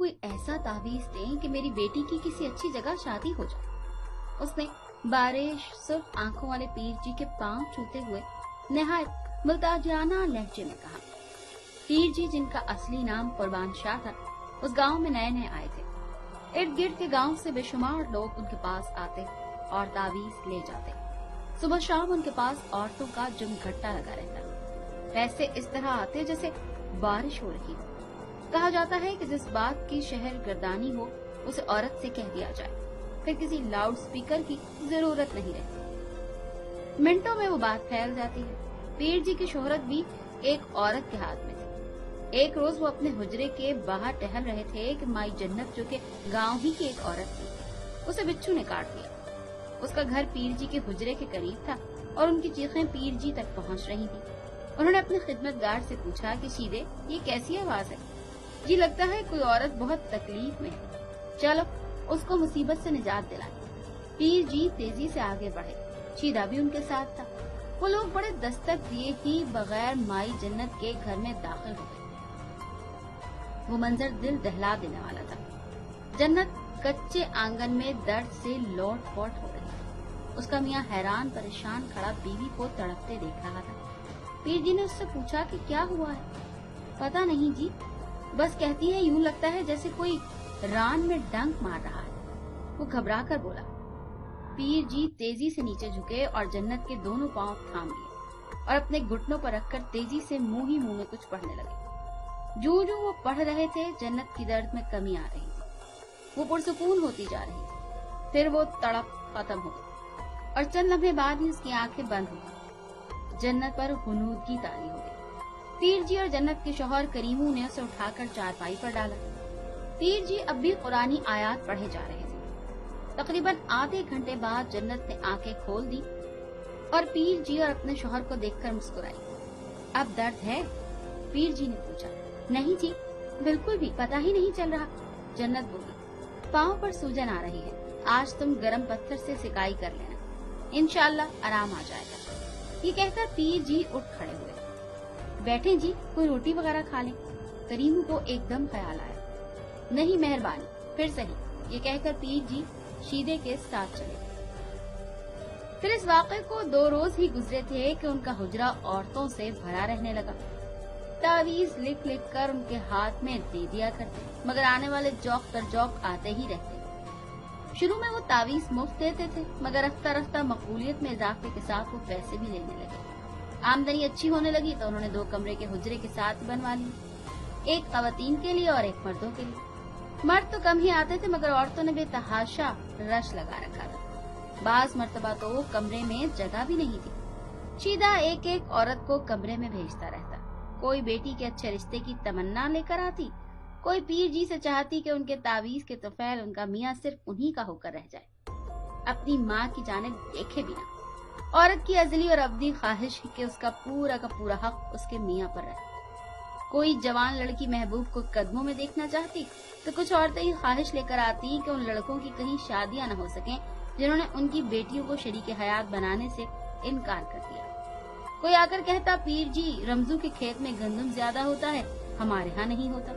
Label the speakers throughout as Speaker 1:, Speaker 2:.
Speaker 1: कोई ऐसा तावीज दें कि मेरी बेटी की किसी अच्छी जगह शादी हो जाए। उसने बारिश सिर्फ आंखों वाले पीर जी के पांव छूते हुए निहायत मुल्ताजियाना लहजे में कहा। पीर जी, जिनका असली नाम कुर्बान शाह था, उस गांव में नए नए आए थे। इर्द गिर्द के गांव से बेशुमार लोग उनके पास आते और तावीज ले जाते। सुबह शाम उनके पास औरतों का जमघट्टा लगा रहता। पैसे इस तरह आते जैसे बारिश हो रही हो। कहा जाता है कि जिस बात की शहर गर्दानी हो उसे औरत से कह दिया जाए, फिर किसी लाउड स्पीकर की जरूरत नहीं रहती। मिनटों में वो बात फैल जाती है। पीर जी की शोहरत भी एक औरत के हाथ में थी। एक रोज वो अपने हुजरे के बाहर टहल रहे थे कि माई जन्नत, जो कि गांव ही की एक औरत थी, उसे बिच्छू ने काट लिया। उसका घर पीर जी के हुजरे के करीब था और उनकी चीखें पीर जी तक पहुंच रही थी। उन्होंने अपने खिदमतगार से पूछा कि शीदे, ये कैसी आवाज है? जी, लगता है कोई औरत बहुत तकलीफ में है, चलो उसको मुसीबत से निजात दिलाएं। पीर जी तेजी से आगे बढ़े। शीदा भी उनके साथ था। वो लोग बड़े दस्तक दिए ही बगैर माई जन्नत के घर में दाखिल हो गए। वो मंजर दिल दहला देने वाला था। जन्नत कच्चे आंगन में दर्द से लोट पोट हो रही थी। उसका मियाँ हैरान परेशान खड़ा बीवी को तड़पते देख रहा था। पीर जी ने उससे पूछा कि क्या हुआ है? पता नहीं जी, बस कहती है यूं लगता है जैसे कोई रान में डंक मार रहा है। वो घबरा कर बोला। पीर जी तेजी से नीचे झुके और जन्नत के दोनों पांव थाम लिए और अपने घुटनों पर रखकर तेजी से मुंह ही मुंह में कुछ पढ़ने लगे। जो जो वो पढ़ रहे थे, जन्नत की दर्द में कमी आ रही थी। वो पुरसुकून होती जा रही थी। फिर वो तड़प खत्म हो गई और चंद लम्हे बाद ही उसकी आंखें बंद हो गई। जन्नत पर हुनूदगी तारी हो गई। पीर जी और जन्नत के शौहर करीमू ने उसे उठाकर चारपाई पर डाला। पीर जी अब भी कुरानी आयात पढ़े जा रहे थे। तकरीबन आधे घंटे बाद जन्नत ने आंखें खोल दी और पीर जी और अपने शौहर को देखकर मुस्कुराई। अब दर्द है? पीर जी ने पूछा। नहीं जी, बिल्कुल भी पता ही नहीं चल रहा, जन्नत बोली। पाँव पर सूजन आ रही है, आज तुम गरम पत्थर से सिकाई कर लेना, इंशाल्लाह आराम आ जाएगा। ये कहकर पीर जी उठ खड़े हुए। बैठे जी, कोई रोटी वगैरह खा लें। करीमू को एकदम ख्याल आया। नहीं मेहरबानी, फिर सही, ये कहकर पीर जी शीदे के साथ चले। फिर इस वाक़े को 2 रोज ही गुजरे थे कि उनका हुजरा औरतों से भरा रहने लगा। तावीज लिख लिख कर उनके हाथ में दे दिया करते, मगर आने वाले जौक तर जौक आते ही रहते। शुरू में वो तावीज मुफ्त देते थे, मगर रफ्ता रफ्ता मकबूलियत में इजाफे के साथ वो पैसे भी लेने लगे। आमदनी अच्छी होने लगी तो उन्होंने 2 कमरे के हुजरे के साथ बनवा लिए, एक खवातीन के लिए और एक मर्दों के लिए। मर्द तो कम ही आते थे, मगर औरतों ने बेतहाशा रश लगा रखा था। बाज मर्तबा तो कमरे में जगह भी नहीं थी। शीदा एक एक औरत को कमरे में भेजता रहता। कोई बेटी के अच्छे रिश्ते की तमन्ना लेकर आती, कोई पीर जी से चाहती कि उनके तावीज के तुफैल उनका मियाँ सिर्फ उन्हीं का होकर रह जाए, अपनी माँ की जानिब देखे बिना। औरत की अजली और अब्दी ख्वाहिश कि उसका पूरा का पूरा हक उसके मियाँ पर रहे। कोई जवान लड़की महबूब को कदमों में देखना चाहती तो कुछ औरतें ही ख्वाहिश लेकर आती कि उन लड़कों की कहीं शादियां न हो सकें जिन्होंने उनकी बेटियों को शरीके हयात बनाने से इनकार कर दिया। कोई आकर कहता, पीर जी, रमजू के खेत में गंदम ज्यादा होता है, हमारे यहाँ नहीं होता।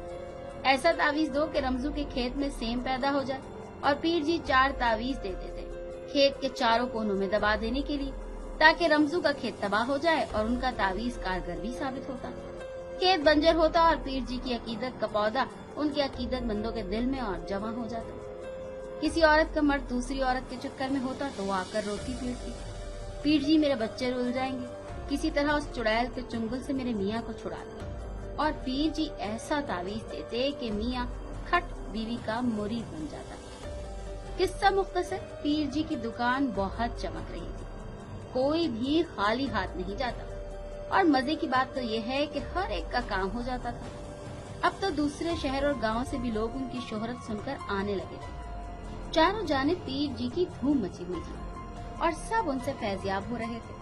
Speaker 1: ऐसा तावीज दो कि रमजू के खेत में सेम पैदा हो जाए। और पीर जी 4 तावीज देते थे खेत के चारों कोनों में दबा देने के लिए, ताकि रमजू का खेत तबाह हो जाए और उनका तावीज कारगर भी साबित होता। खेत बंजर होता और पीर जी की अकीदत का पौधा उनके अकीदतमंदों के दिल में और जमा हो जाता। किसी औरत का मर्द दूसरी औरत के चक्कर में होता तो वो आकर रोती पीटती, पीर जी मेरे बच्चे रुल जाएंगे, किसी तरह उस चुड़ैल के चुंगल से मेरे मियाँ को छुड़ा दे। और पीर जी ऐसा तावीज देते कि मियाँ खट बीवी का मुरीद बन जाता। किस्सा मुख्तसर, पीर जी की दुकान बहुत चमक रही थी, कोई भी खाली हाथ नहीं जाता। और मजे की बात तो ये है कि हर एक का काम हो जाता था। अब तो दूसरे शहर और गांव से भी लोग उनकी शोहरत सुनकर आने लगे थे। चारों जानिब पीर जी की धूम मची हुई थी और सब उनसे फैजियाब हो रहे थे।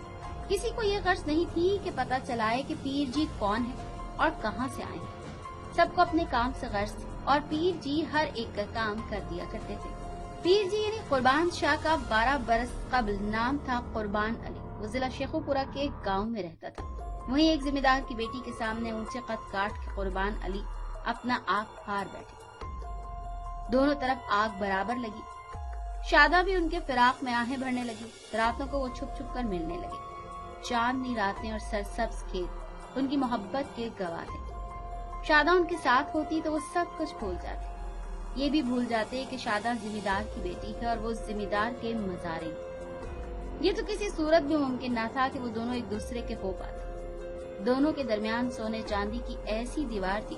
Speaker 1: किसी को ये गर्ज नहीं थी कि पता चलाए कि पीर जी कौन है और कहां से आए हैं। सबको अपने काम से गर्ज थी और पीर जी हर एक का काम कर दिया करते थे। पीर जी यानी कुर्बान शाह का 12 बरस कबल नाम था कुर्बान अली। वो जिला शेखुपुरा के एक गाँव में रहता था। वहीं एक जिम्मेदार की बेटी के सामने ऊंचे कद काट के कुर्बान अली अपना आप हार बैठे। दोनों तरफ आग बराबर लगी। शादा भी उनके फिराक में आहें भरने लगी। रातों को वो छुप छुप कर मिलने लगे। चांदनी रातें और सरसब्ज खेत उनकी मोहब्बत के गवाह थे। शादा उनके साथ होती तो वो सब कुछ भूल जाते। ये भी भूल जाते कि शादा जिम्मेदार की बेटी है और वो जिम्मेदार के मजारे। ये तो किसी सूरत भी मुमकिन न था कि वो दोनों एक दूसरे के हो पाते। दोनों के दरमियान सोने चांदी की ऐसी दीवार थी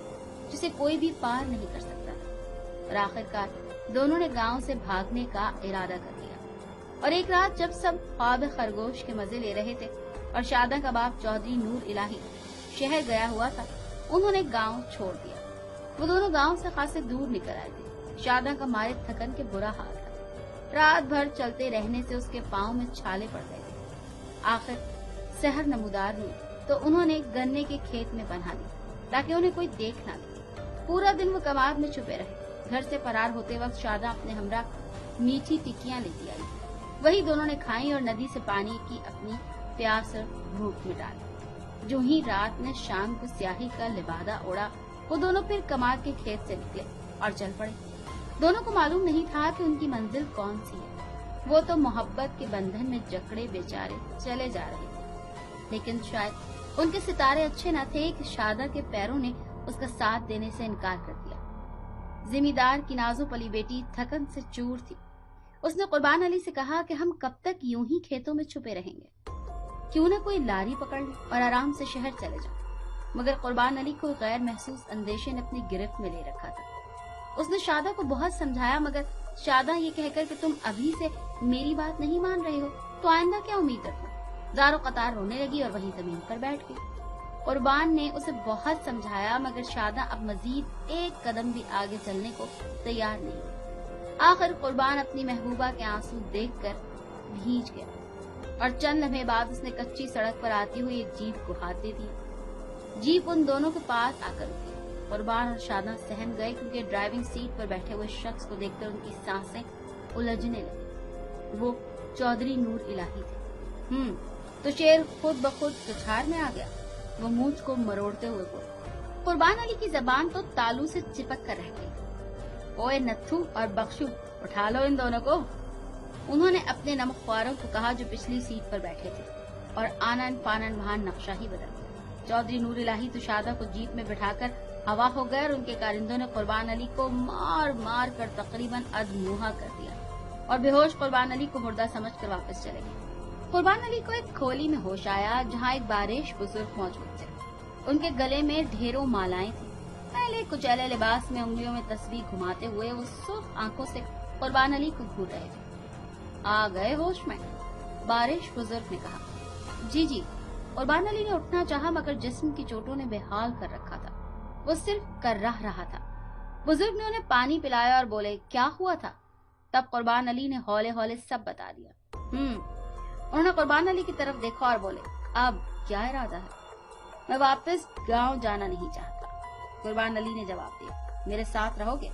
Speaker 1: जिसे कोई भी पार नहीं कर सकता था। और आखिरकार दोनों ने गांव से भागने का इरादा कर लिया। और एक रात जब सब ख्वाब खरगोश के मजे ले रहे थे और शादा का बाप चौधरी नूर इलाही शहर गया हुआ था, उन्होंने गांव छोड़ दिया। वो दोनों गांव से खासे दूर निकल आए थे। शादा का मारे थकन के बुरा हाल था। रात भर चलते रहने से उसके पांव में छाले पड़ गए थे। आखिर सहर नमूदार हुई तो उन्होंने गन्ने के खेत में बना दी ताकि उन्हें कोई देख ना ले। पूरा दिन वो कमाद में छुपे रहे। घर से फरार होते वक्त शादा अपने हमरा मीठी टिक्कियां लेती आई। वही दोनों ने खाई और नदी से पानी की अपनी प्यास और भूख मिटा ली। जो ही रात ने शाम को स्याही का लिबादा ओढ़ा, वो दोनों फिर कमाद के खेत से निकले और चल पड़े। दोनों को मालूम नहीं था कि उनकी मंजिल कौन सी है। वो तो मोहब्बत के बंधन में जकड़े बेचारे चले जा रहे थे, लेकिन शायद उनके सितारे अच्छे न थे कि शादा के पैरों ने उसका साथ देने से इनकार कर दिया। जिम्मेदार की नाजो पली बेटी थकन से चूर थी। उसने कुर्बान अली से कहा कि हम कब तक यूं ही खेतों में छुपे रहेंगे, क्यों न कोई लारी पकड़ ले और आराम से शहर चले जाए। मगर कुर्बान अली को गैर महसूस अंदेशे ने अपनी गिरफ्त में ले रखा था। उसने शादा को बहुत समझाया, मगर शादा ये कहकर कि तुम अभी से मेरी बात नहीं मान रहे हो तो आइंदा क्या उम्मीद रखो, ज़ारो कतार रोने लगी और वहीं जमीन पर बैठ गई। कुर्बान ने उसे बहुत समझाया, मगर शादा अब मजीद एक कदम भी आगे चलने को तैयार नहीं। आखिर कुर्बान अपनी महबूबा के आंसू देखकर भींच गया और चंद लम्हे बाद उसने कच्ची सड़क पर आती हुई एक जीप को हाथ दे दिया। जीप उन दोनों के पास आकर रुकी। कुर्बान और शादा सहम गए क्योंकि ड्राइविंग सीट पर बैठे हुए शख्स को देखकर उनकी सांसें उलझने लगी। वो चौधरी नूर इलाही थे। तो शेर खुद ब खुद सुछार में आ गया। वो मूंछ को मरोड़ते हुए बोला। कुर्बान अली की जबान तो तालू से चिपक कर रह गई। ओए नत्थू और बख्शू, उठा लो इन दोनों को। उन्होंने अपने नमकख्वारों को कहा जो पिछली सीट पर बैठे थे, और आनन फानन वहां नक्शा ही बदल गया। चौधरी नूर इलाही तो शादा को जीप में बिठाकर हवा हो गए और उनके कारिंदों ने कुर्बान अली को मार मार कर तकरीबन अधमुहा कर दिया और बेहोश कुर्बान अली को मुर्दा समझकर वापस चले गए। कुर्बान अली को एक खोली में होश आया जहाँ एक बारिश बुजुर्ग मौजूद थे। उनके गले में ढेरों मालाएं थी। पहले कुचैले लिबास में उंगलियों में तस्बीह घुमाते हुए वो सुर्ख आंखों से कुर्बान अली को घूर रहे थे। आ गए होश में? बारिश बुजुर्ग ने कहा। जी जी। कुर्बान अली ने उठना चाहा, मगर जिस्म की चोटों ने बेहाल कर रखा था। वो सिर्फ कर्राह रहा था। बुजुर्ग ने उन्हें पानी पिलाया और बोले, क्या हुआ था? तब कुर्बान अली ने हौले हौले सब बता दिया। उन्होंने कुर्बान अली की तरफ देखा और बोले, अब क्या इरादा है? मैं वापस गांव जाना नहीं चाहता। कुर्बान अली ने जवाब दिया, मेरे साथ रहोगे?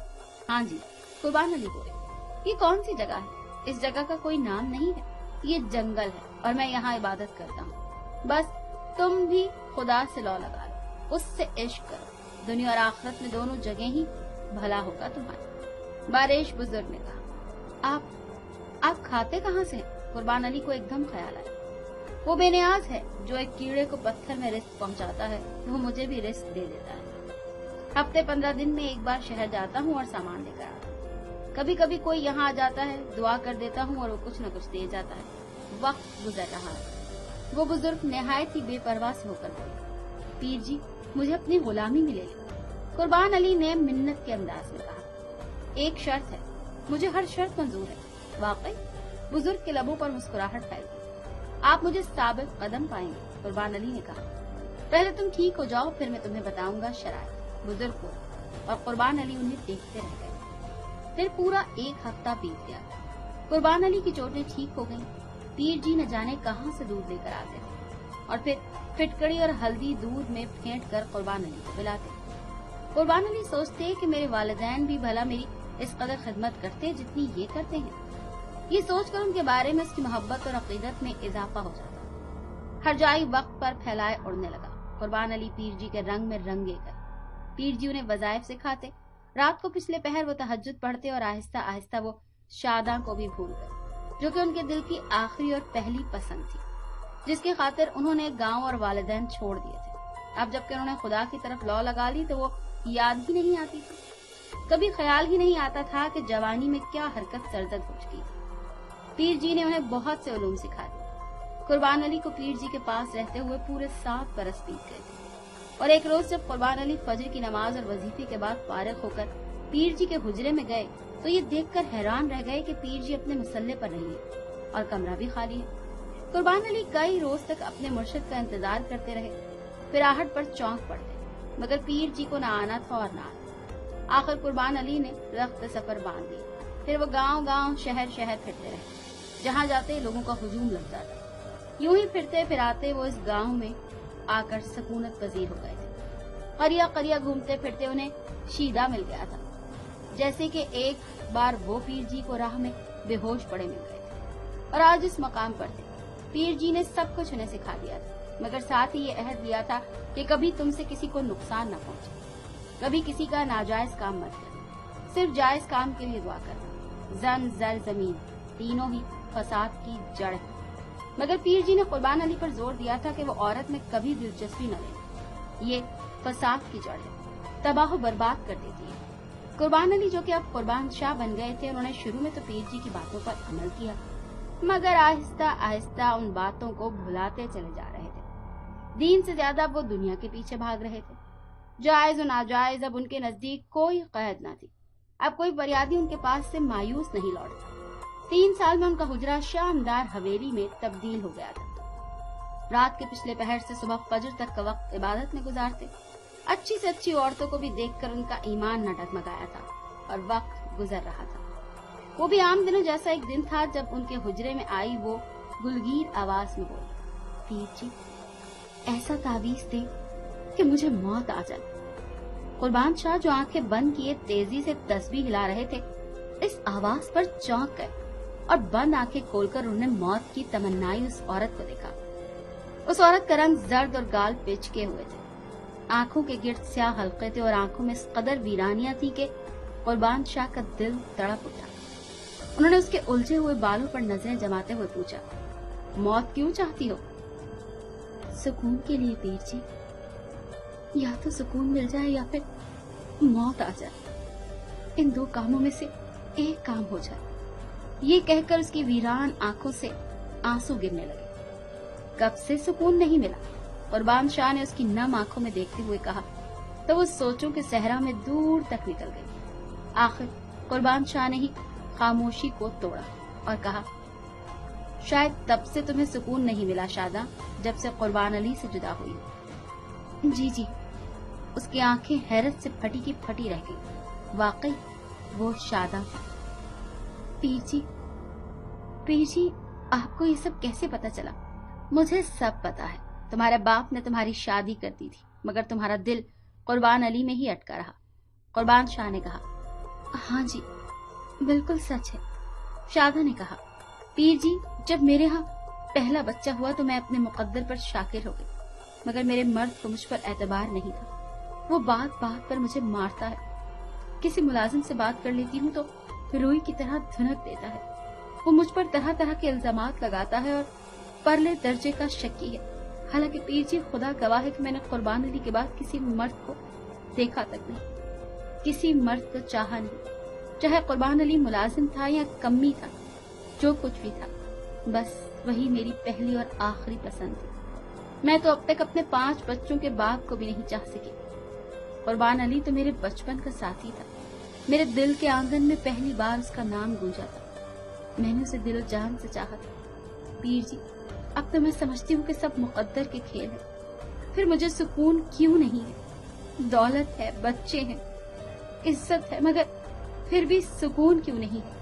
Speaker 1: हाँ जी। कुर्बान अली बोले, ये कौन सी जगह है? इस जगह का कोई नाम नहीं है। ये जंगल है और मैं यहाँ इबादत करता हूँ। बस तुम भी खुदा से लौ लगा लो, उससे इश्क करो। दुनिया और आखिरत में दोनों जगह ही भला होगा तुम्हारा। बारिश बुजुर्ग ने कहा। आप खाते कहाँ से हैं? कुर्बान अली को एकदम ख्याल आया। वो बेनियाज है जो एक कीड़े को पत्थर में रिस्क पहुँचाता है, वो मुझे भी रिस्क दे देता है। हफ्ते 15 दिन में एक बार शहर जाता हूँ और सामान लेकर आता हूँ। कभी कभी कोई यहाँ आ जाता है, दुआ कर देता हूँ और वो कुछ न कुछ दे जाता है। वक्त गुजर रहा है। वो बुजुर्ग निहायत ही बेपरवाह से होकर बोले, पीर जी, मुझे अपनी गुलामी में ले लो। कुर्बान अली ने मिन्नत के अंदाज में कहा, एक शर्त है, मुझे हर शर्त मंजूर है। वाकई? बुजुर्ग के लबों पर मुस्कुराहट फैल गई। आप मुझे साबित कदम पाएंगे, कुर्बान अली ने कहा। पहले तुम ठीक हो जाओ, फिर मैं तुम्हें बताऊंगा शराइत। बुजुर्ग को और कुर्बान अली उन्हें देखते रह गए। फिर पूरा एक हफ्ता बीत गया। कुर्बान अली की चोटें ठीक हो गईं। पीर जी न जाने कहां से दूध लेकर आते और फिर फिटकड़ी और हल्दी दूध में फेंट कर कुर्बान अली को पिलाते। कुर्बान अली सोचते कि मेरे वालिदैन भी भला मेरी इस कदर खिदमत करते जितनी ये करते हैं। ये सोचकर उनके बारे में उसकी मोहब्बत और अकीदत में इजाफा हो जाता। हर जाई वक्त पर फैलाए उड़ने लगा। कुर्बान अली पीर जी के रंग में रंगे गए। पीर जी उन्हें वज़ाइफ सिखाते रात को पिछले पहर वो तहज्जुद पढ़ते और आहिस्ता आहिस्ता वो शादा को भी भूल गए, जो कि उनके दिल की आखिरी और पहली पसंद थी, जिसके खातिर उन्होंने गांव और वालिदैन छोड़ दिए थे। अब जबकि उन्होंने खुदा की तरफ लौ लगा ली तो वो याद ही नहीं आती थी। कभी ख्याल ही नहीं आता था कि जवानी में क्या हरकत सरजद हो चुकी थी। पीर जी ने उन्हें बहुत से उलूम सिखा दिए। कुर्बान अली को पीर जी के पास रहते हुए पूरे 7 बरस बीत गए थे और एक रोज जब कुर्बान अली फजर की नमाज और वजीफे के बाद फारिग होकर पीर जी के हुजरे में गए तो ये देखकर हैरान रह गए कि पीर जी अपने मुसल्ले पर नहीं है और कमरा भी खाली है। कुर्बान अली कई रोज तक अपने मुर्शिद का इंतजार करते रहे, फिर आहट पर चौंक पड़ते, मगर पीर जी को न आना था और न आना। आखिर कुर्बान अली ने रख्त सफर बांध दी। फिर वो गांव-गांव, शहर-शहर फिरते रहे। जहां जाते लोगों का हुजूम लगता था। यूं ही फिरते फिराते वो इस गांव में आकर सकूनत पजीर हो गए थे। करिया करिया घूमते फिरते उन्हें शीदा मिल गया था, जैसे कि एक बार वो पीर जी को राह में बेहोश पड़े मिल गए थे और आज इस मकाम पर थे। पीर जी ने सब कुछ उन्हें सिखा दिया था, मगर साथ ही ये अहद दिया था कि कभी तुमसे किसी को नुकसान न पहुंचे, कभी किसी का नाजायज काम मत करना, सिर्फ जायज काम के लिए दुआ करना। जन जर जमीन तीनों ही फसाद की जड़ है। मगर पीर जी ने कुर्बान अली पर जोर दिया था कि वो औरत में कभी दिलचस्पी न ले, ये फसाद की जड़ है, तबाह बर्बाद कर देती है। कुर्बान अली जो कि अब कुर्बान शाह बन गए थे, उन्होंने शुरू में तो पीर जी की बातों पर अमल किया, मगर आहिस्ता आहिस्ता उन बातों को भुलाते चले जा रहे थे। दीन से ज्यादा वो दुनिया के पीछे भाग रहे थे। जायज और नाजायज अब उनके नजदीक कोई कैद न थी। अब कोई फरियादी उनके पास से मायूस नहीं लौटता। 3 साल में उनका हुजरा शानदार हवेली में तब्दील हो गया था। रात के पिछले पहर से सुबह फजर तक का वक्त इबादत में गुजारते। अच्छी से अच्छी औरतों को भी देखकर उनका ईमान न डगमगाया था और वक्त गुजर रहा था। वो भी आम दिनों जैसा एक दिन था जब उनके हुजरे में आई वो गुलगीर आवाज में बोली, पीर जी ऐसा तावीज दे कि मुझे मौत आ जाए। कुर्बान शाह जो आंखें बंद किए तेजी से तस्बीह हिला रहे थे, इस आवाज पर चौंक गए और बंद आंखें खोलकर उन्होंने मौत की तमन्नाई उस औरत को देखा। उस औरत का रंग जर्द और गाल पिचके हुए थे, आंखों के गिर्द स्याह हल्के थे और आंखों में इस कदर वीरानियां थी कि कुर्बान शाह का दिल तड़प उठा। उन्होंने उसके उलझे हुए बालों पर नजरें जमाते हुए पूछा, मौत क्यों चाहती हो? सुकून के लिए पीर जी, या तो सुकून मिल जाए या फिर मौत आ जाए। इन 2 कामों में से एक काम हो जाए। ये कहकर उसकी वीरान आंखों से आंसू गिरने लगे। कब से सुकून नहीं मिला, कुर्बान शाह ने उसकी नम आंखों में देखते हुए कहा, तो वो सोचों के सहरा में दूर तक निकल गई। आखिर कुर्बान शाह ने ही खामोशी को तोड़ा और कहा, शायद तब से तुम्हें सुकून नहीं मिला शादा, जब से कुर्बान अली से जुदा हुई। जी जी। उसकी आंखें हैरत से फटी की फटी रह गई। वाकई वो शादा थी। पीर जी आपको ये सब कैसे पता चला? मुझे सब पता है। तुम्हारे बाप ने तुम्हारी शादी कर दी थी, मगर तुम्हारा दिल कुर्बान अली में ही अटका रहा। कुर्बान शाह ने कहा। हाँ जी, बिल्कुल सच है, शादा ने कहा। पीर जी, जब मेरे यहाँ पहला बच्चा हुआ तो मैं अपने मुकद्दर पर शाकिर हो गई, मगर मेरे मर्द को मुझ पर एतबार नहीं था। वो बात बात पर मुझे मारता है। किसी मुलाजिम से बात कर लेती हूँ तो रुई की तरह धुनक देता है। वो मुझ पर तरह तरह के इल्जामात लगाता है और परले दर्जे का शक्की है। हालांकि पीर जी, खुदा गवाह है कि मैंने कुर्बान अली के बाद किसी मर्द को देखा तक नहीं, किसी मर्द को चाहा नहीं। चाहे कुर्बान अली मुलाजिम था या कम्मी था, जो कुछ भी था, बस वही मेरी पहली और आखिरी पसंद थी। मैं तो अब तक अपने 5 बच्चों के बाप को भी नहीं चाह सकी। कुर्बान अली तो मेरे बचपन का साथी था। मेरे दिल के आंगन में पहली बार उसका नाम गूंजा था। मैंने उसे दिल जान से चाहा था। पीर जी, अब तो मैं समझती हूँ कि सब मुकद्दर के खेल है। फिर मुझे सुकून क्यों नहीं है? दौलत है, बच्चे हैं, इज्जत है, मगर फिर भी सुकून क्यों नहीं है?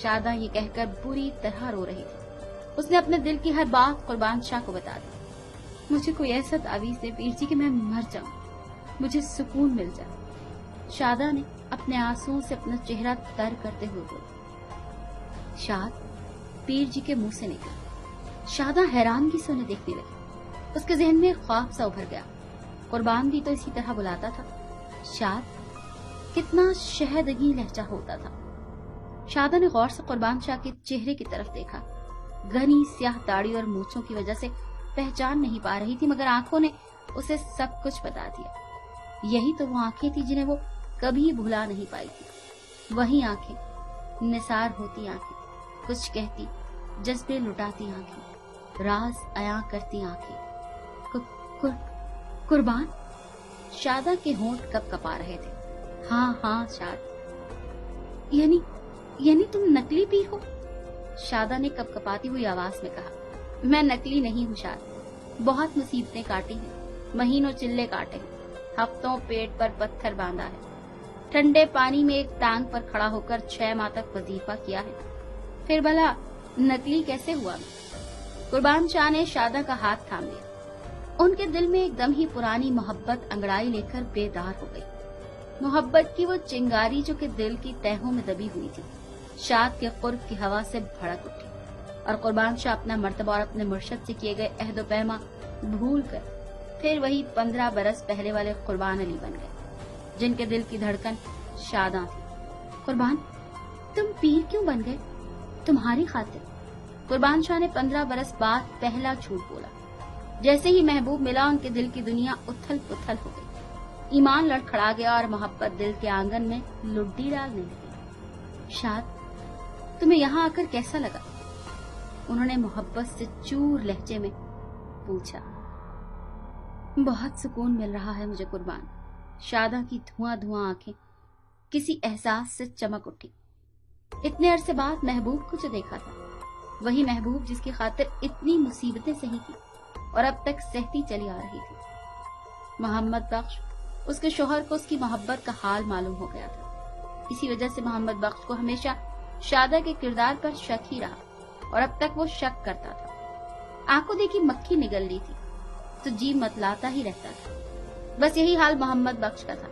Speaker 1: शादा ये कहकर बुरी तरह रो रही थी। उसने अपने दिल की हर बात कुर्बान शाह को बता दी। मुझे कोई ऐसा तावीज दे पीर जी कि मैं मर जाऊं, मुझे सुकून मिल जाए। शादा ने अपने आंसुओं से अपना चेहरा तर करते हुए बोली। शाद पीर जी के मुंह से निकला। शादा हैरानगी से उन्हें देखने लगी। उसके जहन में ख्वाब सा उभर गया। कुर्बान भी तो इसी तरह बुलाता था। शाद, कितना शहदगी लहजा होता था। शादा ने गौर से कुर्बान शाह के चेहरे की तरफ देखा। घनी स्याह दाढ़ी और मूंछों की वजह से पहचान नहीं पा रही थी, मगर आंखों ने उसे सब कुछ बता दिया। यही तो वो आंखें थी जिन्हें वो कभी भुला नहीं पाई थी। वही आंखें, निसार होती आंखें, कुछ कहती, जज्बे लुटाती आंखें, राज अयां करती आंखें। कुर्बान? शादा के होंठ कपकपा रहे थे। हाँ शाद। यानी तुम नकली पीर हो? शादा ने कपकपाती हुई आवाज में कहा। मैं नकली नहीं हूँ शाद। बहुत मुसीबतें काटी हैं, महीनों चिल्ले काटे हैं, हफ्तों पेट पर पत्थर बांधा है, ठंडे पानी में एक टांग पर खड़ा होकर 6 माह तक वजीफा किया है। फिर भला नकली कैसे हुआ? कुर्बान शाह ने शादा का हाथ थाम लिया। उनके दिल में एकदम ही पुरानी मोहब्बत अंगड़ाई लेकर बेदार हो गई। मोहब्बत की वो चिंगारी जो कि दिल की तहों में दबी हुई थी, शाद के कुर्ब की हवा से भड़क उठी और कुर्बान शाह अपना मर्तबा और अपने मुर्शद से किए गए अहद पैमा भूल कर फिर वही 15 बरस पहले वाले कुर्बान अली बन गए, जिनके दिल की धड़कन शादा थी। कुर्बान, तुम पीर क्यों बन गए? तुम्हारी खातिर। कुर्बान शाह ने 15 बरस बाद पहला झूठ बोला। जैसे ही महबूब मिला, उनके दिल की दुनिया उथल पुथल हो गई। ईमान लड़खड़ा गया और मोहब्बत दिल के आंगन में लुड्डी डालने लगी। शाद, तुम्हें यहाँ आकर कैसा लगा? उन्होंने मोहब्बत से चूर लहजे में पूछा। बहुत सुकून मिल रहा है मुझे कुर्बान। शादा की धुआं धुआं आंखें किसी एहसास से चमक उठी। इतने अरसे बाद महबूब को जो देखा था, वही महबूब जिसकी खातिर इतनी मुसीबतें सही थी और अब तक सहती चली आ रही थी। मोहम्मद बख्श, उसके शोहर को उसकी मोहब्बत का हाल मालूम हो गया था। इसी वजह से मोहम्मद बख्श को हमेशा शादा के किरदार पर शक ही रहा और अब तक वो शक करता था। आंखों देखी मक्खी निगल ली थी तो जी मतलाता ही रहता था। बस यही हाल मोहम्मद बख्श का था।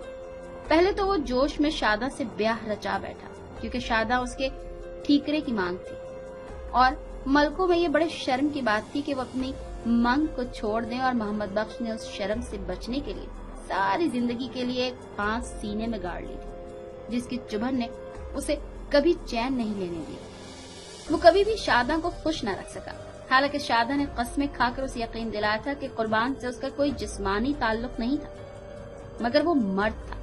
Speaker 1: पहले तो वो जोश में शादा से ब्याह रचा बैठा, क्योंकि शादा उसके ठीकरे की मांग थी और मलकों में ये बड़े शर्म की बात थी कि वो अपनी मांग को छोड़ दें, और मोहम्मद बख्श ने उस शर्म से बचने के लिए सारी जिंदगी के लिए एक फांस सीने में गाड़ ली थी, जिसकी चुभन ने उसे कभी चैन नहीं लेने दिया। वो कभी भी शादा को खुश न रख सका। हालांकि शादा ने कस्में खाकर उसे यकीन दिलाया था कि कुर्बान से उसका कोई जिस्मानी ताल्लुक नहीं था, मगर वो मर्द था।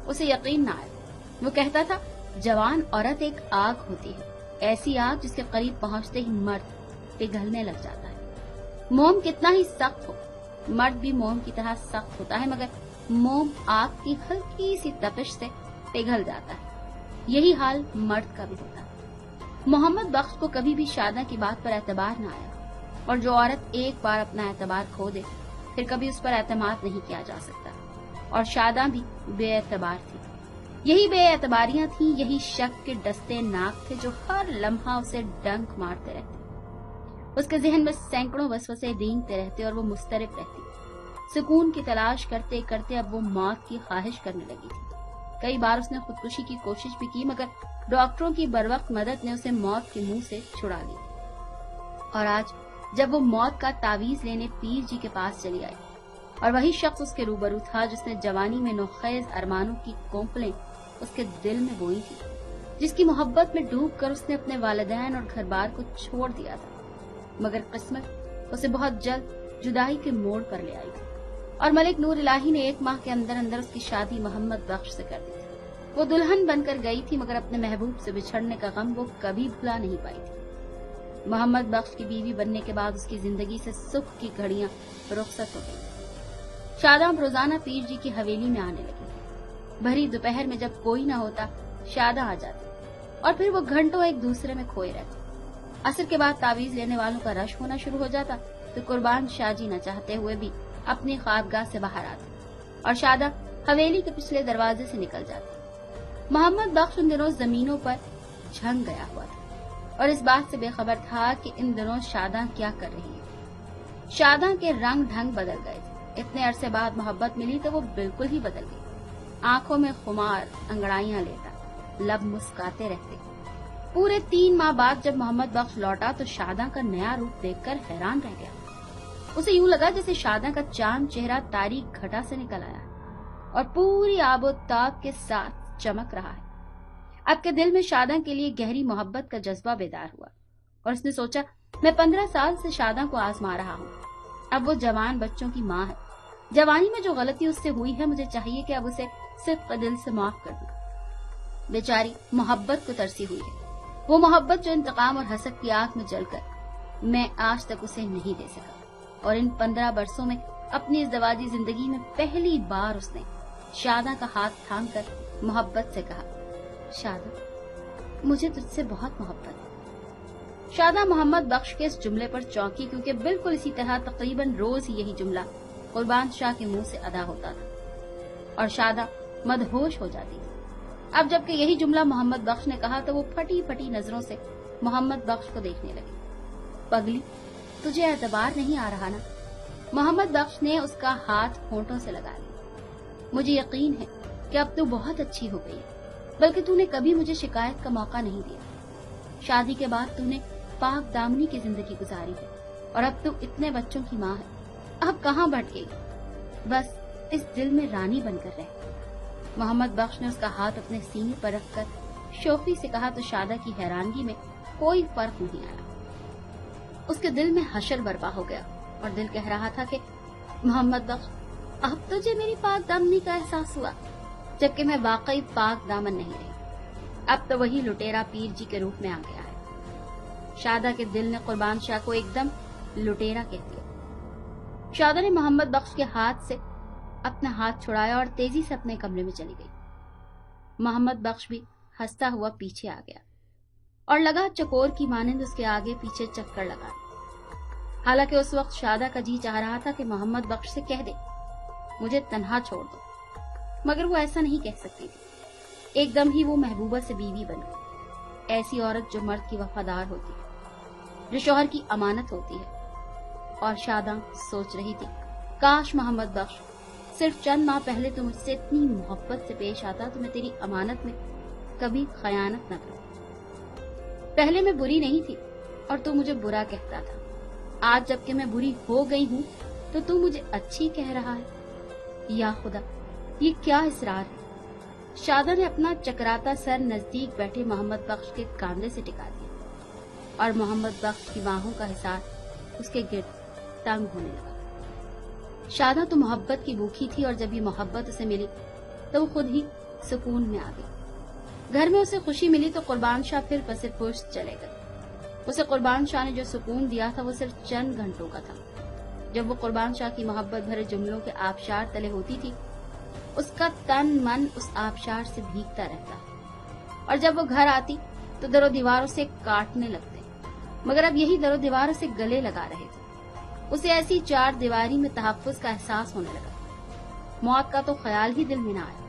Speaker 1: उसे यकीन न आया। वो कहता था, जवान औरत एक आग होती है, ऐसी आग जिसके करीब पहुंचते ही मर्द पिघलने लग जाता है। मोम कितना ही सख्त हो, मर्द भी मोम की तरह सख्त होता है, मगर मोम आग की हल्की सी तपिश से पिघल जाता है। यही हाल मर्द का भी होता है। मोहम्मद बख्श को कभी भी शादा की बात पर एतबार न आया, और जो औरत एक बार अपना एतबार खो दे फिर कभी उस पर एतमाद नहीं किया जा सकता। और शादा भी बेएतबार थी। यही बेएतबारियां थी, यही शक के डसते नाक थे जो हर लम्हा उसे डंक मारते रहते। उसके जहन में सैकड़ों वसवसे रेंगते रहते और वो मुस्तरिब रहती। सुकून की तलाश करते करते अब वो मौत की ख्वाहिश करने लगी थी। कई बार उसने खुदकुशी की कोशिश भी की, मगर डॉक्टरों की बरवक्त मदद ने उसे मौत के मुंह से छुड़ा ली। और आज जब वो मौत का तावीज लेने पीर जी के पास चली आई, और वही शख्स उसके रूबरू था जिसने जवानी में नौखेज अरमानों की कोंपलें उसके दिल में बोई थी, जिसकी मोहब्बत में डूबकर उसने अपने वालिदैन और घर बार को छोड़ दिया था, मगर किस्मत उसे बहुत जल्द जुदाई के मोड़ पर ले आई थी। और मलिक नूर इलाही ने 1 माह के अंदर अंदर उसकी शादी मोहम्मद बख्श से कर दी थी। वो दुल्हन बनकर गई थी, मगर अपने महबूब से बिछड़ने का गम वो कभी भुला नहीं पाई थी। मोहम्मद बख्श की बीवी बनने के बाद उसकी जिंदगी से सुख की घड़ियां रुखसत हो गई। शादा रोजाना पीर जी की हवेली में आने लगी। भरी दोपहर में जब कोई न होता, शादा आ जाती और फिर वो घंटों एक दूसरे में खोए रहते। असर के बाद तावीज लेने वालों का रश होना शुरू हो जाता तो कुर्बान शाह जी न चाहते हुए भी अपनी ख्वाबगाह से बाहर आते और शादा हवेली के पिछले दरवाजे से निकल जाती। मोहम्मद बख्श उन दिनों जमीनों पर झंग गया हुआ था और इस बात से बेखबर था कि इन दिनों शादा क्या कर रही है। शादा के रंग ढंग बदल गए थे। इतने अरसे बाद मोहब्बत मिली तो वो बिल्कुल ही बदल गई। आंखों में खुमार, अंगड़ाइयां लेता, लब मुस्काते रहते। पूरे 3 माह बाद जब मोहम्मद बख्श लौटा तो शादा का नया रूप देखकर हैरान रह गया। उसे यूं लगा जैसे शादा का चांद चेहरा तारीक घटा से निकल आया और पूरी आबोताब के साथ चमक रहा है। अब के दिल में शादा के लिए गहरी मोहब्बत का जज्बा बेदार हुआ और उसने सोचा, मैं 15 साल से शादा को आजमा रहा हूँ। अब वो जवान बच्चों की माँ है। जवानी में जो गलती उससे हुई है, मुझे चाहिए कि अब उसे सिर्फ दिल से माफ कर दूं। बेचारी मोहब्बत को तरसी हुई है, वो मोहब्बत जो इंतकाम और हसद की आग में जलकर मैं आज तक उसे नहीं दे सका। और इन 15 बरसों में अपनी इस दवाजी जिंदगी में पहली बार उसने शादा का हाथ थाम कर मोहब्बत से कहा, शादा, मुझे तुझसे बहुत मोहब्बत है। शादा मोहम्मद बख्श के इस जुमले पर चौंकी, क्योंकि बिल्कुल इसी तरह तकरीबन रोज ही यही जुमला कुर्बान शाह के मुंह से अदा होता था और शादा मदहोश हो जाती थी। अब जबकि यही जुमला मोहम्मद बख्श ने कहा तो वो फटी फटी नजरों से मोहम्मद बख्श को देखने लगी। पगली, तुझे एतबार नहीं आ रहा ना? मोहम्मद बख्श ने उसका हाथ होंठों से लगा लिया। मुझे यकीन है कि अब तू बहुत अच्छी हो गई है, बल्कि तूने कभी मुझे शिकायत का मौका नहीं दिया। शादी के बाद तूने पाक दामनी की जिंदगी गुजारी है और अब तू इतने बच्चों की माँ है। अब कहाँ भटकेगी? बस इस दिल में रानी बनकर रह। मोहम्मद बख्श ने उसका हाथ अपने सीने पर रखकर शोखी से कहा तो शादा की हैरानगी में कोई फर्क नहीं आया। उसके दिल में हशर बर्पा हो गया और दिल कह रहा था कि मोहम्मद बख्श, अब तुझे मेरी पाक दामनी का एहसास हुआ, जबकि मैं वाकई पाक दामन नहीं रही। अब तो वही लुटेरा पीर जी के रूप में आ गया है। शादा के दिल ने कुर्बान शाह को एकदम लुटेरा कह दिया। शादा ने मोहम्मद बख्श के हाथ से अपना हाथ छुड़ाया और तेजी से अपने कमरे में चली गई। मोहम्मद बख्श भी हंसता हुआ पीछे आ गया और लगा चकोर की मानिंद उसके आगे पीछे चक्कर लगाने। हालांकि उस वक्त शादा का जी चाह रहा था कि मोहम्मद बख्श से कह दे, मुझे तन्हा छोड़ दो, मगर वो ऐसा नहीं कह सकती थी। एकदम ही वो महबूबा से बीवी बन गई, ऐसी औरत जो मर्द की वफादार होती है, जो शौहर की अमानत होती है। और शादा सोच रही थी, काश मोहम्मद बख्श सिर्फ चंद माह पहले तुम मुझसे इतनी मोहब्बत से पेश आता तो मैं तेरी अमानत में कभी खयानत न करती। पहले मैं बुरी नहीं थी और तू मुझे बुरा कहता था। आज जबकि मैं बुरी हो गई हूँ तो तू मुझे अच्छी कह रहा है। या खुदा, ये क्या इसरार है? शादा ने अपना चकराता सर नजदीक बैठे मोहम्मद बख्श के कांधे से टिका दिया और मोहम्मद बख्श की बाहों का हिसार उसके गिर्द तंग होने लगा। शादा तो मोहब्बत की भूखी थी और जब ये मोहब्बत उसे मिली तो वो खुद ही सुकून में आ गई। घर में उसे खुशी मिली तो कुर्बान शाह फिर पसिपुश चले गए। उसे कुर्बान शाह ने जो सुकून दिया था वो सिर्फ चंद घंटों का था। जब वो कुर्बान शाह की मोहब्बत भरे जुमलों के आबशार तले होती थी, उसका तन मन उस आबशार से भीगता रहता और जब वो घर आती तो दरो दीवारों से काटने लगते, मगर अब यही दरो दीवारों से गले लगा रहे थे। उसे ऐसी चार दीवारी में तहफ्फुज का एहसास होने लगा। मौत का तो ख्याल ही दिल में न आया।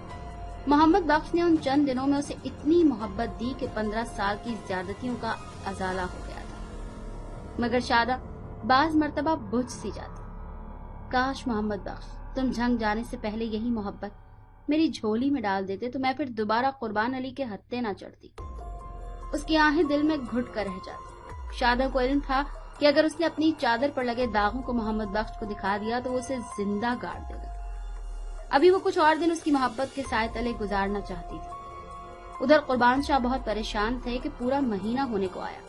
Speaker 1: मोहम्मद बख्श ने उन चंद दिनों में उसे इतनी मोहब्बत दी कि 15 साल की ज्यादतियों का अजाला हो गया था। मगर शादा बाज मर्तबा बुझ सी जाती। काश मोहम्मद बख्श, तुम झंग जाने से पहले यही मोहब्बत मेरी झोली में डाल देते तो मैं फिर दोबारा कुर्बान अली के हत्थे न चढ़ती। उसकी आहें दिल में घुट कर रह जाती। शादा को इल्म था कि अगर उसने अपनी चादर पर लगे दागों को मोहम्मद बख्श को दिखा दिया तो वो उसे जिंदा गाड़ देगा। अभी वो कुछ और दिन उसकी मोहब्बत के साए तले गुजारना चाहती थी। उधर कुर्बान शाह बहुत परेशान थे कि पूरा महीना होने को आया,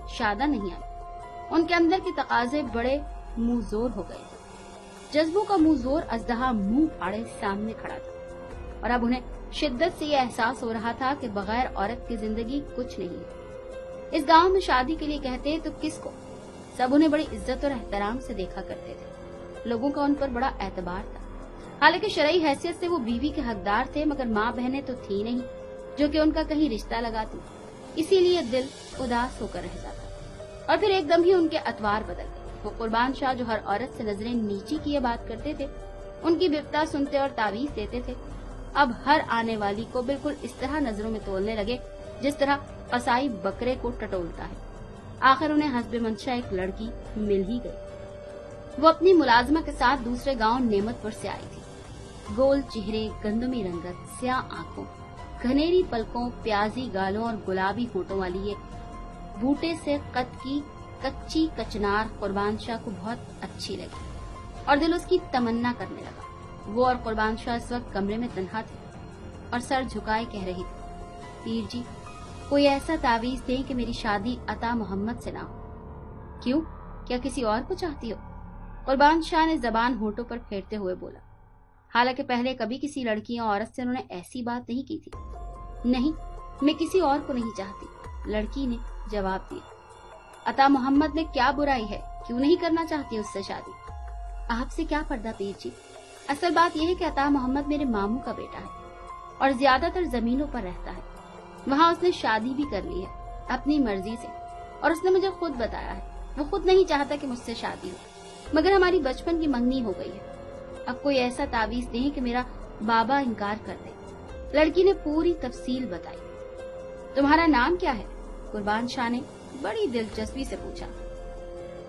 Speaker 1: शादा नहीं आई। उनके अंदर के तकाजे बड़े मुंहजोर हो गए थे। जज्बों का मुंहजोर अजदहा मुंह फाड़े सामने खड़ा था और अब उन्हें शिद्दत से ये एहसास हो रहा था कि बगैर औरत की जिंदगी कुछ नहीं है। इस गांव में शादी के लिए कहते तो किसको? सब उन्हें बड़ी इज्जत और एहतराम से देखा करते थे। लोगों का उन पर बड़ा एतबार था। हालांकि शरई हैसियत से वो बीवी के हकदार थे, मगर माँ बहनें तो थी नहीं जो कि उनका कहीं रिश्ता लगाती। इसीलिए दिल उदास होकर रह जाता। और फिर एकदम ही उनके अतवार बदल गए। वो कुर्बान शाह जो हर औरत से नजरें नीची किए बात करते थे, उनकी बिपता सुनते और तावीज देते थे, अब हर आने वाली को बिल्कुल इस तरह नजरों में तोलने लगे जिस तरह कसाई बकरे को टटोलता है। आखिर उन्हें हस्बे मंशा एक लड़की मिल ही गई। वो अपनी मुलाजमा के साथ दूसरे गांव नेमतपुर से आई थी। गोल चेहरे, गंदमी रंगत, स्याह आंखों, घनेरी पलकों, प्याजी गालों और गुलाबी होठों वाली ये बूटे से कद की कच्ची कचनार कुर्बान शाह को बहुत अच्छी लगी और दिल उसकी तमन्ना करने लगा। वो और कुर्बान शाह इस वक्त कमरे में तन्हा थे। और सर झुकाए कह रही थी, पीर जी कोई ऐसा तावीज दें कि मेरी शादी अता मोहम्मद से ना हो। क्यों, क्या किसी और को चाहती हो? कुर्बान शाह ने जबान होठों पर फेरते हुए बोला। हालांकि पहले कभी किसी लड़की या औरत से उन्होंने ऐसी बात नहीं की थी। नहीं, मैं किसी और को नहीं चाहती, लड़की ने जवाब दिया। अता मोहम्मद में क्या बुराई है, क्यों नहीं करना चाहती उससे शादी? आपसे क्या पर्दा पीर जी, असल बात यह है कि अता मोहम्मद मेरे मामू का बेटा है और ज्यादातर जमीनों पर रहता है। वहाँ उसने शादी भी कर ली है अपनी मर्जी से, और उसने मुझे खुद बताया है वो खुद नहीं चाहता कि मुझसे शादी हो, मगर हमारी बचपन की मंगनी हो गई है। अब कोई ऐसा तावीज दें कि मेरा बाबा इनकार कर दे। लड़की ने पूरी तफसील बताई। तुम्हारा नाम क्या है? कुर्बान शाह ने बड़ी दिलचस्पी से पूछा।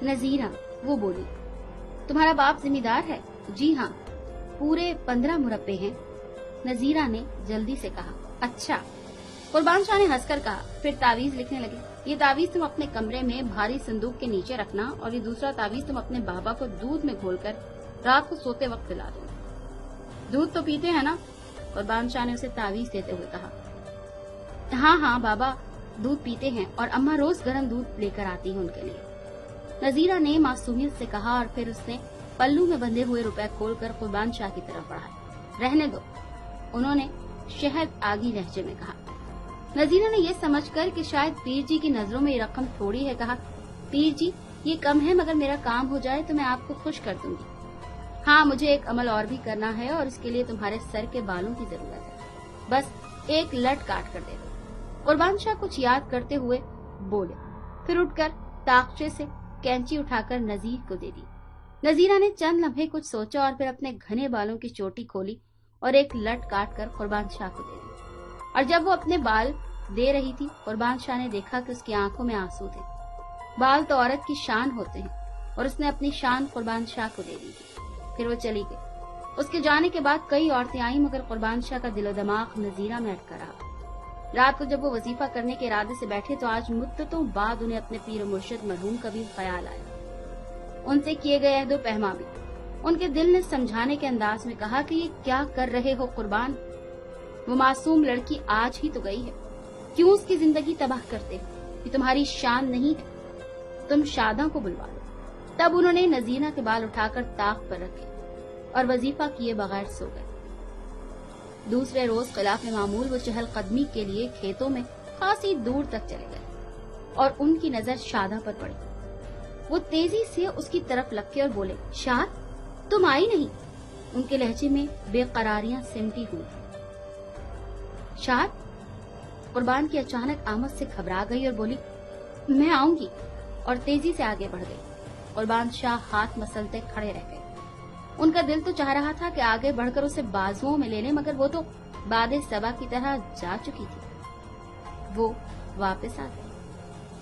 Speaker 1: नजीरा, वो बोली। तुम्हारा बाप जिम्मेदार है? जी हाँ, पूरे 15 मुरब्बे हैं, नजीरा ने जल्दी से कहा। अच्छा, कुर्बान शाह ने हंसकर कहा, फिर तावीज लिखने लगे। ये तावीज तुम अपने कमरे में भारी संदूक के नीचे रखना और ये दूसरा तावीज तुम अपने बाबा को दूध में घोलकर रात को सोते वक्त पिला दो। दूध तो पीते हैं ना? कुर्बान शाह ने उसे तावीज देते हुए कहा। हाँ हाँ बाबा दूध पीते हैं और अम्मा रोज गर्म दूध लेकर आती है उनके लिए, नजीरा ने मासूमियत से कहा। और फिर उसने पल्लू में बंधे हुए रुपए खोलकर कुर्बान शाह की तरफ बढ़ाए। रहने दो, उन्होंने शहद आगी लहजे में कहा। नजीरा ने यह समझकर कि शायद पीर जी की नजरों में ये रकम थोड़ी है कहा, पीर जी ये कम है, मगर मेरा काम हो जाए तो मैं आपको खुश कर दूंगी। हाँ, मुझे एक अमल और भी करना है और इसके लिए तुम्हारे सर के बालों की जरूरत है, बस एक लट काट कर दे दो। कुर्बान शाह कुछ याद करते हुए बोले, फिर उठकर ताकचे से कैंची उठाकर नजीर को दे दी। नजीरा ने चंद लम्हे कुछ सोचा और फिर अपने घने बालों की चोटी खोली और एक लट काट कर कुर्बान शाह को दे दी। और जब वो अपने बाल दे रही थी, कुर्बान शाह ने देखा कि उसकी आंखों में आंसू थे। बाल तो औरत की शान होते हैं और उसने अपनी शान कुर्बान शाह को दे दी थी। फिर वो चली गई। उसके जाने के बाद कई औरतें आई, मगर कुर्बान शाह का दिलो दिमाग नजीरा में अटका रहा। रात को जब वो वजीफा करने के इरादे से बैठे तो आज मुद्दतों बाद उन्हें अपने पीर मुर्शिद मरहूम का भी ख्याल आया। उनसे किए गए अहदो पहमा भी। उनके दिल ने समझाने के अंदाज में कहा कि ये क्या कर रहे हो कुर्बान, वो मासूम लड़की आज ही तो गई है, क्यों उसकी जिंदगी तबाह करते हो? ये तुम्हारी शान नहीं है, तुम शादा को बुलवा लो। तब उन्होंने नजीरा के बाल उठाकर ताक पर रखे और वजीफा किए बगैर सो गए। दूसरे रोज खिलाफ मामूल वो चहलकदमी के लिए खेतों में खासी दूर तक चले गए और उनकी नजर शादा पर पड़ी। वो तेजी से उसकी तरफ लपके और बोले, शाद तुम आई नहीं? उनके लहजे में बेकरारियां सिमटी हुई। शाद? कुर्बान की अचानक आमद से घबरा गई और बोली, मैं आऊंगी, और तेजी से आगे बढ़ गई। कुर्बान शाह हाथ मसलते खड़े रह गए। उनका दिल तो चाह रहा था कि आगे बढ़कर उसे बाजुओं में ले ले, मगर वो तो बादे सबा की तरह जा चुकी थी। वो वापस आ गई।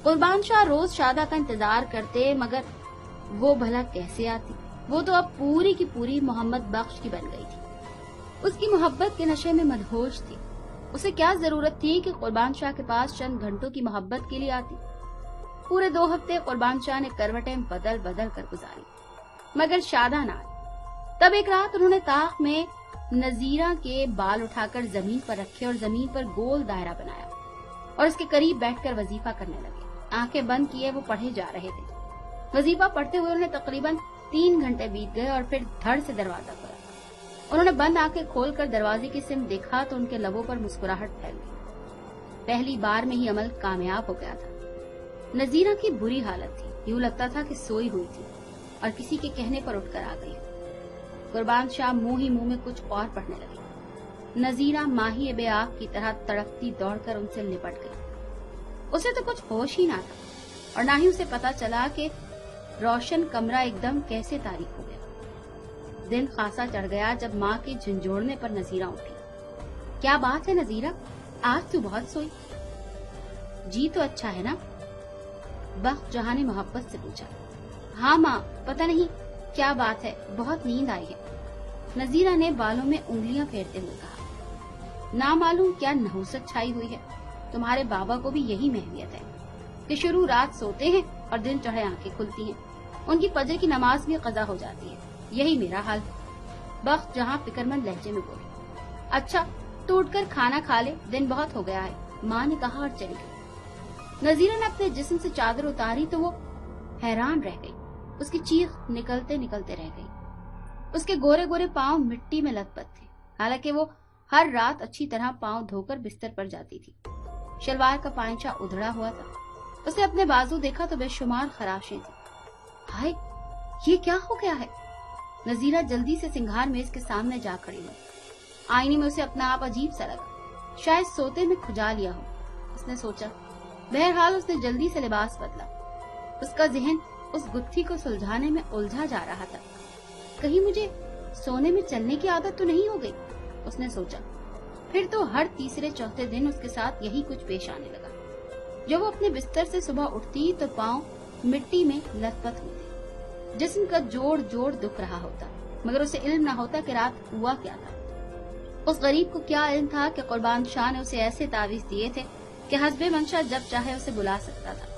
Speaker 1: कुर्बान शाह रोज शादा का इंतजार करते, मगर वो भला कैसे आती? वो तो अब पूरी की पूरी मोहम्मद बख्श की बन गई थी। उसकी मोहब्बत के नशे में मदहोश थी। उसे क्या जरूरत थी कि कुर्बान शाह के पास चंद घंटों की मोहब्बत के लिए आती? पूरे 2 हफ्ते कुर्बान शाह ने करवटें बदल बदल कर गुजारी, मगर शादा ना आई। तब एक रात उन्होंने ताक में नजीरा के बाल उठाकर जमीन पर रखे और जमीन पर गोल दायरा बनाया और उसके करीब बैठकर वजीफा करने लगे। आंखें बंद किए वो पढ़े जा रहे थे। वजीफा पढ़ते हुए उन्हें तकरीबन 3 घंटे बीत गए और फिर धड़ से दरवाजा खुला। उन्होंने बंद आंखें खोलकर दरवाजे की सिम देखा तो उनके लबों पर मुस्कुराहट फैल गई। पहली बार में ही अमल कामयाब हो गया था। नजीरा की बुरी हालत थी, यूं लगता था कि सोई हुई थी और किसी के कहने पर उठकर आ गई। कुर्बान शाह मुंह ही मुंह में कुछ और पढ़ने लगी। नजीरा माही बे आग की तरह तड़पती दौड़कर उनसे लिपट गई। उसे तो कुछ होश ही ना था और ना ही उसे पता चला कि रोशन कमरा एकदम कैसे तारीक हो गया। दिन खासा चढ़ गया जब माँ के झंझोड़ने पर नजीरा उठी। क्या बात है नजीरा, आज तू बहुत सोई? जी तो अच्छा है ना? बख्श जहां ने मोहब्बत से पूछा। हाँ माँ, पता नहीं क्या बात है, बहुत नींद आई है, नजीरा ने बालों में उंगलियां फेरते हुए कहा। ना मालूम क्या नहुसत छाई हुई है। तुम्हारे बाबा को भी यही महवियत है कि शुरू रात सोते हैं और दिन चढ़े आंखें खुलती हैं। उनकी फजर की नमाज भी कजा हो जाती है। यही मेरा हाल है। बख्श जहां फिक्रमंद लहजे में बोली। अच्छा, तो उठकर खाना खा ले, दिन बहुत हो गया है, माँ ने कहा और चली गई। नजीरा ने अपने जिस्म से चादर उतारी तो वो हैरान रह गई। उसकी चीख निकलते निकलते रह गई। उसके गोरे गोरे पांव मिट्टी में लथपथ थे। हालांकि वो हर रात अच्छी तरह पांव धोकर बिस्तर पर जाती थी। शलवार का पांचा उधड़ा हुआ था। उसने अपने बाजू देखा तो बेशुमार खराशें थी। हाय, ये क्या हो गया है? नजीरा जल्दी से सिंगार मेज के सामने जा खड़ी हुई। आईने में उसे अपना आप अजीब सा लगा, शायद सोते में खुजा लिया हो, उसने सोचा। बहरहाल उसने जल्दी से लिबास बदला। उसका जहन उस गुत्थी को सुलझाने में उलझा जा रहा था। कहीं मुझे सोने में चलने की आदत तो नहीं हो गई, उसने सोचा। फिर तो हर तीसरे चौथे दिन उसके साथ यही कुछ पेश आने लगा। जब वो अपने बिस्तर से सुबह उठती तो पांव मिट्टी में लथपथ होते, जिस्म का जोड़ जोड़ दुख रहा होता, मगर उसे इल्म न होता कि रात हुआ क्या था। उस गरीब को क्या इल्म था कि कुर्बान शाह ने उसे ऐसे तावीज दिए थे कि हस्बे मंशा जब चाहे उसे बुला सकता था।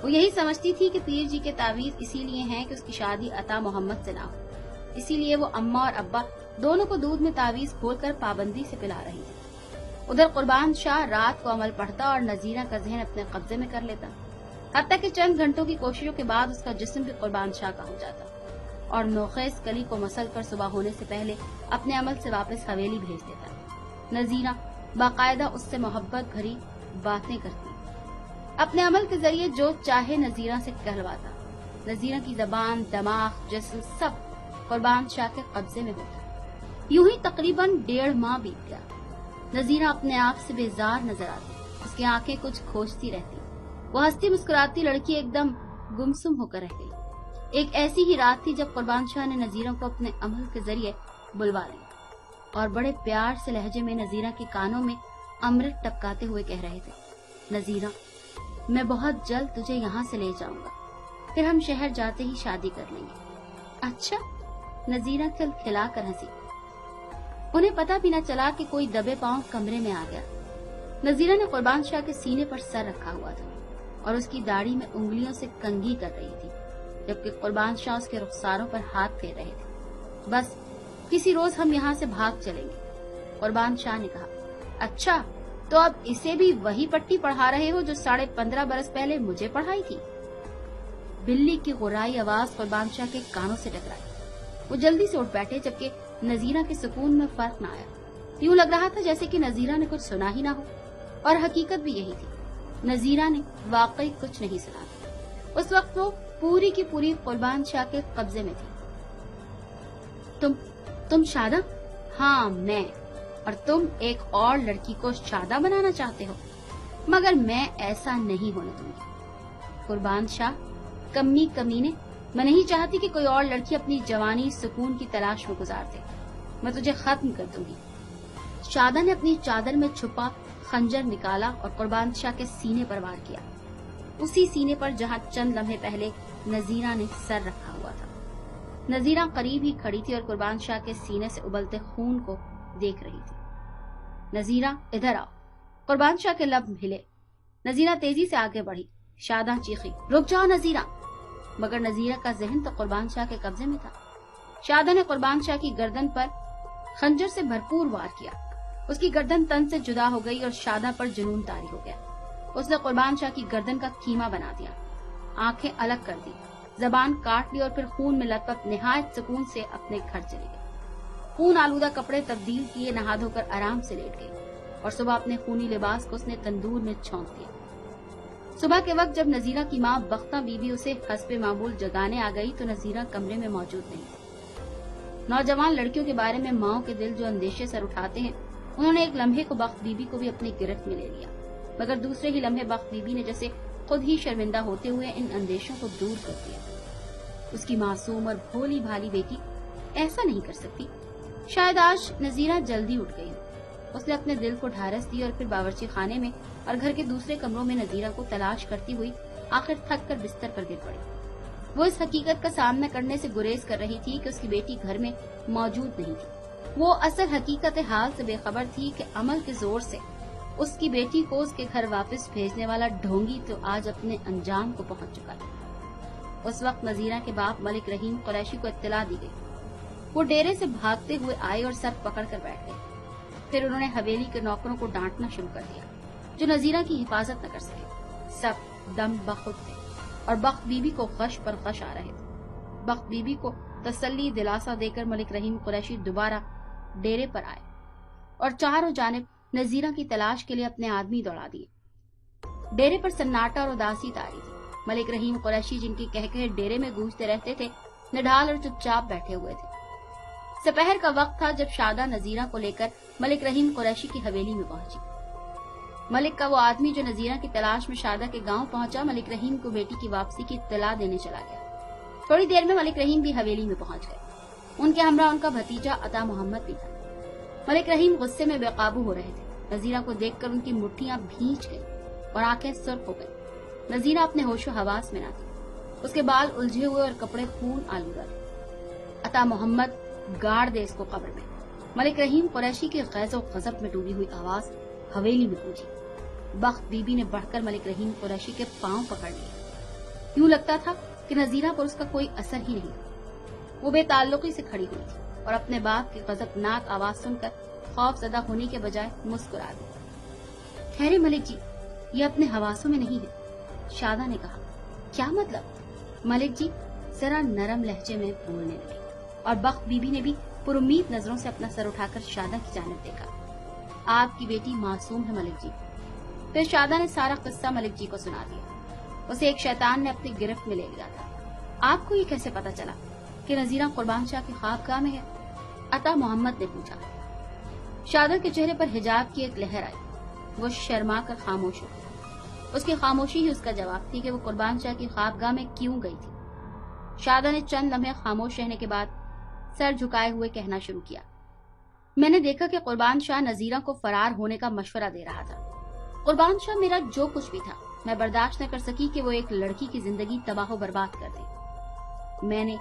Speaker 1: वो यही समझती थी कि पीर जी के तावीज इसीलिए हैं कि उसकी शादी अता मोहम्मद से ना हो। इसीलिए वो अम्मा और अब्बा दोनों को दूध में तावीज खोलकर पाबंदी से पिला रही थी। उधर कुर्बान शाह रात को अमल पढ़ता और नजीरा का जहन अपने कब्जे में कर लेता। हत्ता कि चंद घंटों की कोशिशों के बाद उसका जिस्म भी कुर्बान शाह का हो जाता और नोखेस कली को मसल कर सुबह होने से पहले अपने अमल से वापस हवेली भेज देता। नजीरा बाकायदा उससे मोहब्बत भरी बातें करती, अपने अमल के जरिए जो चाहे नजीरा से कहलवाता। नजीरा की जबान, दिमाग, जिस्म सब कुर्बान शाह के कब्जे में होता। यूं ही तकरीबन 1.5 माह बीत गया। नजीरा अपने आप से बेजार नजर आती, उसकी आंखें कुछ खोजती रहती। वो हंसती मुस्कुराती लड़की एकदम गुमसुम होकर रह गई। एक ऐसी ही रात थी जब कुर्बान शाह ने नजीरा को अपने अमल के जरिए बुलवा लिया और बड़े प्यार से लहजे में नजीरा के कानों में अमृत टपकाते हुए कह रहे थे, नजीरा, मैं बहुत जल्द तुझे यहाँ से ले जाऊंगा, फिर हम शहर जाते ही शादी कर लेंगे। अच्छा, नजीरा खिलखिला कर हंसी। उन्हें पता भी न चला कि कोई दबे पांव कमरे में आ गया। नजीरा ने कुर्बान शाह के सीने पर सर रखा हुआ था और उसकी दाढ़ी में उंगलियों से कंघी कर रही थी, जबकि कुर्बान शाह उसके रुखसारों पर हाथ फेर रहे थे। बस किसी रोज हम यहाँ से भाग चलेंगे, कुर्बान शाह ने कहा। अच्छा, तो अब इसे भी वही पट्टी पढ़ा रहे हो जो 15.5 बरस पहले मुझे पढ़ाई थी? बिल्ली की गुर्राई आवाज कुर्बान शाह के कानों से टकराई। वो जल्दी से उठ बैठे, जबकि नजीरा के सुकून में फर्क न आया। यूं लग रहा था जैसे कि नजीरा ने कुछ सुना ही ना हो, और हकीकत भी यही थी। नजीरा ने वाकई कुछ नहीं सुना। उस वक्त वो पूरी की पूरी कुर्बान शाह के कब्जे में थी। तुम शादा? हाँ, मैं। और तुम एक और लड़की को शादा बनाना चाहते हो, मगर मैं ऐसा नहीं होने दूंगी। कुर्बान शाह, कमीने, मैं नहीं चाहती कि कोई और लड़की अपनी जवानी सुकून की तलाश में गुजार दे। मैं तुझे खत्म कर दूंगी। शादा ने अपनी चादर में छुपा खंजर निकाला और कुर्बान शाह के सीने पर वार किया, उसी सीने पर जहां चंद लम्हे पहले नजीरा ने सर रखा हुआ था। नजीरा करीब ही खड़ी थी और कुर्बान शाह के सीने से उबलते खून को देख रही थी। नजीरा, इधर आओ। कुर्बान शाह के लब हिले। नजीरा तेजी से आगे बढ़ी। शादा चीखी, रुक जाओ नजीरा। मगर नजीरा का जहन तो कुर्बान शाह के कब्जे में था। शादा ने कुर्बान शाह की गर्दन पर खंजर से भरपूर वार किया। उसकी गर्दन तन से जुदा हो गई और शादा पर जुनून तारी हो गया। उसने कुर्बान शाह की गर्दन का कीमा बना दिया, आंखें अलग कर दी, जबान काट ली और फिर खून में लथपथ निहायत सुकून से अपने घर चली गई। खून आलूदा कपड़े तब्दील किए, नहा धोकर आराम से लेट गई और सुबह अपने खूनी लिबास को उसने तंदूर में छौंक दिया। सुबह के वक्त जब नजीरा की माँ बख्ता बीबी उसे हस्बे मामूल जगाने आ गई तो नजीरा कमरे में मौजूद नहीं थी। नौजवान लड़कियों के बारे में माओं के दिल जो अंदेशे सर उठाते हैं, उन्होंने एक लम्हे को बख्त बीबी को भी अपनी गिरफ्त में ले लिया, मगर दूसरे ही लम्हे बख्त बीबी ने जैसे खुद ही शर्मिंदा होते हुए इन अंदेशों को दूर कर दिया। उसकी मासूम और भोली भाली बेटी ऐसा नहीं कर सकती। शायद आज नजीरा जल्दी उठ गई। उसने अपने दिल को ढारस दी और फिर बावर्ची खाने में और घर के दूसरे कमरों में नजीरा को तलाश करती हुई आखिर थक कर बिस्तर पर गिर पड़ी। वो इस हकीकत का सामना करने से गुरेज कर रही थी कि उसकी बेटी घर में मौजूद नहीं थी। वो असल हकीकत हाल से बेखबर थी कि अमल के जोर से उसकी बेटी को उसके घर वापस भेजने वाला ढोंगी तो आज अपने अंजाम को पहुंच चुका था। उस वक्त नजीरा के बाप मलिक रहीम कुरैशी को इत्तला दी गई। वो डेरे से भागते हुए आए और सर पकड़ कर बैठ गए। फिर उन्होंने हवेली के नौकरों को डांटना शुरू कर दिया जो नजीरा की हिफाजत न कर सके। सब दम बखुद थे और बख्त बीबी को गश पर गश आ रहे थे। बख्त बीबी को तसल्ली दिलासा देकर मलिक रहीम कुरैशी दोबारा डेरे पर आए और चारों जानिब नजीरा की तलाश के लिए अपने आदमी दौड़ा दिए। डेरे पर सन्नाटा और उदासी तारी थी। मलिक रहीम कुरैशी जिनके कहकहे डेरे में गूंजते रहते थे निढाल और चुपचाप बैठे हुए थे। दोपहर का वक्त था जब शादा नजीरा को लेकर मलिक रहीम कुरैशी की हवेली में पहुंची। मलिक का वो आदमी जो नजीरा की तलाश में शादा के गांव पहुंचा मलिक रहीम को बेटी की वापसी की इत्तला देने चला गया। थोड़ी देर में मलिक रहीम भी हवेली में पहुंच गए। उनके हमरा उनका भतीजा अता मोहम्मद भी था। मलिक रहीम गुस्से में बेकाबू हो रहे थे। नजीरा को देखकर उनकी मुट्ठियां भींच गई और आंखें सुर्ख हो गई। नजीरा अपने होशो हवास में न थी। उसके बाल उलझे हुए और कपड़े खून आलूदा थे। अता मोहम्मद गाड़ दे इसको कब्र में। मलिक रहीम कुरैशी की गैज़ो गज़ब में डूबी हुई आवाज हवेली में गूंजी। बख्त बीबी ने बढ़कर मलिक रहीम कुरैशी के पांव पकड़ लिए। यूं लगता था कि नजीरा पर उसका कोई असर ही नहीं। वो बेताल्लुकी से खड़ी हुई थी और अपने बाप की गजबनाक आवाज सुनकर खौफजदा होने के बजाय मुस्कुरा दी। ठहरे मलिक जी, ये अपने हवासों में नहीं है, शादा ने कहा। क्या मतलब? मलिक जी जरा नरम लहजे में बोलने लगे और बख्त बीबी ने भी पुरुम्मीद नजरों से अपना सर उठाकर शादा की जानिब देखा। आपकी बेटी मासूम है मलिक जी। फिर शादा ने सारा किस्सा मलिक जी को सुना दिया। उसे एक शैतान ने अपनी गिरफ्त में ले लिया था। आपको ये कैसे पता चला कि नजीरा कुर्बान शाह की ख्वाबगाह में है? अता मोहम्मद ने पूछा। शादा के चेहरे पर हिजाब की एक लहर आई। वो शर्मा कर खामोश हो गई। उसकी खामोशी ही उसका जवाब थी कि वो कुर्बान शाह की ख्वाबगाह में क्यों गई थी। शादा ने चंद लम्हे खामोश रहने के बाद सर झुकाए हुए कहना शुरू किया। मैंने देखा कि कुर्बान शाह नजीरा को फरार होने का मशवरा दे रहा था। कुर्बान शाह मेरा जो कुछ भी था, मैं बर्दाश्त न कर सकी कि वो एक लड़की की जिंदगी तबाह बर्बाद कर दे। मैंने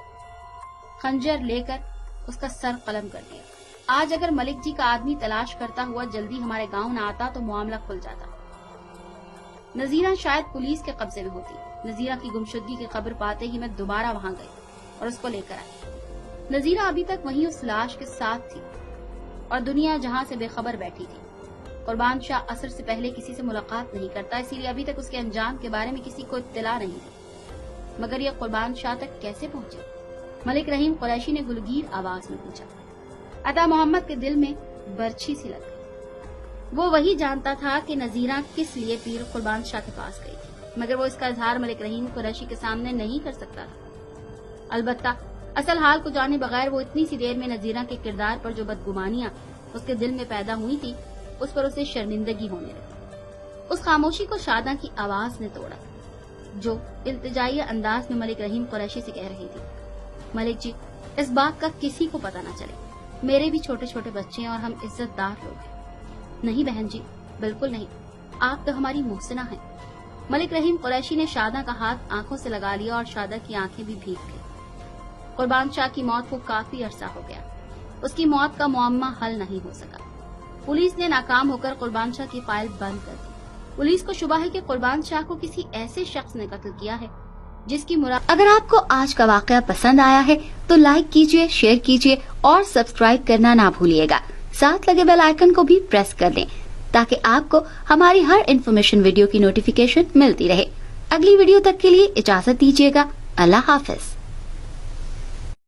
Speaker 1: खंजर लेकर उसका सर कलम कर दिया। आज अगर मलिक जी का आदमी तलाश करता हुआ जल्दी हमारे गांव न आता तो मामला खुल जाता। नजीरा शायद पुलिस के कब्जे में होती। नजीरा की गुमशुदगी की खबर पाते ही मैं दोबारा वहां गई और उसको लेकर आई। नजीरा अभी तक वहीं उस लाश के साथ थी और दुनिया जहां से बेखबर बैठी थी। कुर्बान शाह असर से पहले किसी से मुलाकात नहीं करता, इसीलिए अभी तक उसके अंजाम के बारे में किसी को इत्तला नहीं थी। मगर यह कुर्बान शाह तक कैसे पहुंचे? मलिक रहीम कुरैशी ने गुलगीर आवाज में पूछा। अता मोहम्मद के दिल में बर्छी सी लग गई। वो वही जानता था कि नजीरा किस लिए पीर कुर्बान शाह के पास गई थी, मगर वो इसका इजहार मलिक रहीम कुरैशी के सामने नहीं कर सकता था। अलबत्ता असल हाल को जाने बगैर वो इतनी सी देर में नजीरा के किरदार पर जो बदगुमानियां उसके दिल में पैदा हुई थी उस पर उसे शर्मिंदगी होने लगी। उस खामोशी को शादा की आवाज ने तोड़ा जो इल्तिजाई अंदाज में मलिक रहीम कुरैशी से कह रही थी। मलिक जी, इस बात का किसी को पता न चले। मेरे भी छोटे छोटे बच्चे हैं और हम इज्जतदार लोग हैं। नहीं बहन जी, बिल्कुल नहीं। आप तो हमारी मोहसिना हैं। मलिक रहीम कुरैशी ने शादा का हाथ आंखों से लगा लिया और शादा की आंखें भी भीग गई। कुर्बान शाह की मौत को काफी अरसा हो गया। उसकी मौत का मुअम्मा हल नहीं हो सका। पुलिस ने नाकाम होकर कुर्बान शाह की फाइल बंद कर दी। पुलिस को शुबा है कि कुर्बान शाह को किसी ऐसे शख्स ने कत्ल किया है जिसकी मुराद। अगर आपको आज का वाकया पसंद आया है तो लाइक कीजिए, शेयर कीजिए और सब्सक्राइब करना ना भूलिएगा। साथ लगे बेल आइकन को भी प्रेस कर दें ताकि आपको हमारी हर इन्फॉर्मेशन वीडियो की नोटिफिकेशन मिलती रहे। अगली वीडियो तक के लिए इजाजत दीजिएगा। अल्लाह हाफिज।